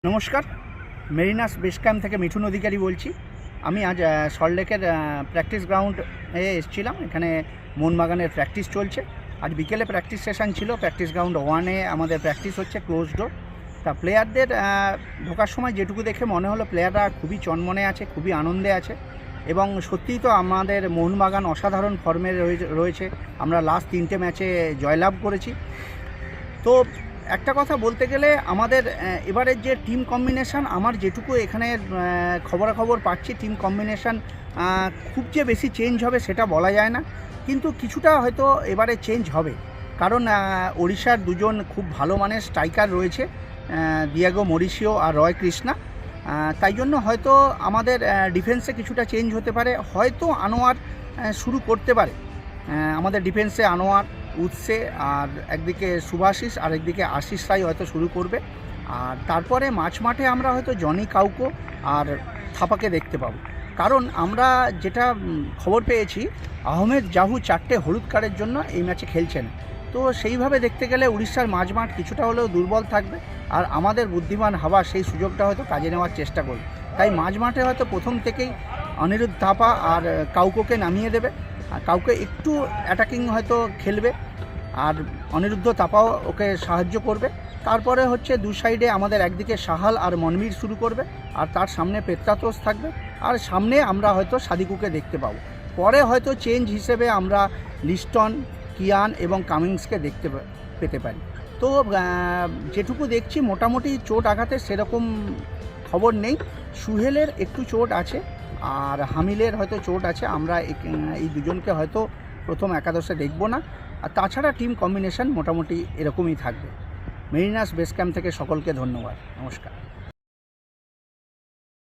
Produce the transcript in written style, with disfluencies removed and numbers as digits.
নমস্কার, মেরিনাস base camp থেকে মিঠুন অধিকারী বলছি। আমি আজ সল্টলেকের প্র্যাকটিস গ্রাউন্ডে এসেছিলাম। এখানে মোহনবাগানের প্র্যাকটিস চলছে। আজ বিকেলে প্র্যাকটিস সেশন ছিল। প্র্যাকটিস গ্রাউন্ড 1-এ আমাদের প্র্যাকটিস হচ্ছে, ক্লোজ ডোর। তা প্লেয়ারদের ঢোকার সময় যেটুকু দেখে মনে হলো প্লেয়াররা খুবই চনমনে আছে, খুবই আনন্দে আছে। এবং সত্যিই তো আমাদের মোহনবাগান অসাধারণ ফর্মে রয়েছে। আমরা লাস্ট 3টে ম্যাচে জয়লাভ করেছি। তো একটা কথা বলতে গেলে আমাদের এবারের যে টিম কম্বিনেশান, আমার যেটুকু এখানে খবরাখবর পাচ্ছি, টিম কম্বিনেশান খুব যে বেশি চেঞ্জ হবে সেটা বলা যায় না, কিন্তু কিছুটা হয়তো এবারে চেঞ্জ হবে। কারণ ওড়িশার দুজন খুব ভালো মানের স্ট্রাইকার রয়েছে, দিয়াগো মরিশিও আর রয় কৃষ্ণা। তাই জন্য হয়তো আমাদের ডিফেন্সে কিছুটা চেঞ্জ হতে পারে। হয়তো আনোয়ার শুরু করতে পারে, আমাদের ডিফেন্সে আনোয়ার, উৎসে, আর একদিকে সুভাশিস আর একদিকে আশিস রাই হয়তো শুরু করবে। আর তারপরে মাঠে আমরা হয়তো জনি কাউকো আর থাপাকে দেখতে পাবো। কারণ আমরা যেটা খবর পেয়েছি, আহমেদ জাহু 4টে হলুদ কার্ডের জন্য এই ম্যাচে খেলছেন। তো সেইভাবে দেখতে গেলে উড়িষ্যার মাঝমাঠ কিছুটা হলেও দুর্বল থাকবে, আর আমাদের বুদ্ধিমান হাওয়া সেই সুযোগটা হয়তো কাজে নেওয়ার চেষ্টা করবে। তাই মাঝমাঠে হয়তো প্রথম থেকেই অনিরুদ্ধ থাপা আর কাউকোকে নামিয়ে দেবে, আর কাউকে একটু অ্যাটাকিং হয়তো খেলবে, আর অনিরুদ্ধ থাপাও ওকে সাহায্য করবে। তারপরে হচ্ছে দু সাইডে আমাদের একদিকে সাহাল আর মনবীর শুরু করবে, আর তার সামনে পেত্রাতোস থাকবে, আর সামনে আমরা হয়তো সাদিকুকে দেখতে পাবো। পরে হয়তো চেঞ্জ হিসেবে আমরা লিস্টন, কিয়ান এবং কামিংসকে দেখতে পেতে পারি। তো যেটুকু দেখছি মোটামুটি চোট আঘাতের সেরকম খবর নেই। সুহেলের একটু চোট আছে, আর হামিলের হয়তো চোট আছে। আমরা এই দুজনকে হয়তো প্রথম একাদশে দেখব না। আর তাছাড়া টিম কম্বিনেশন মোটামুটি এরকমই থাকবে। মেরিনাস বেস ক্যাম্প থেকে সকলকে ধন্যবাদ। নমস্কার।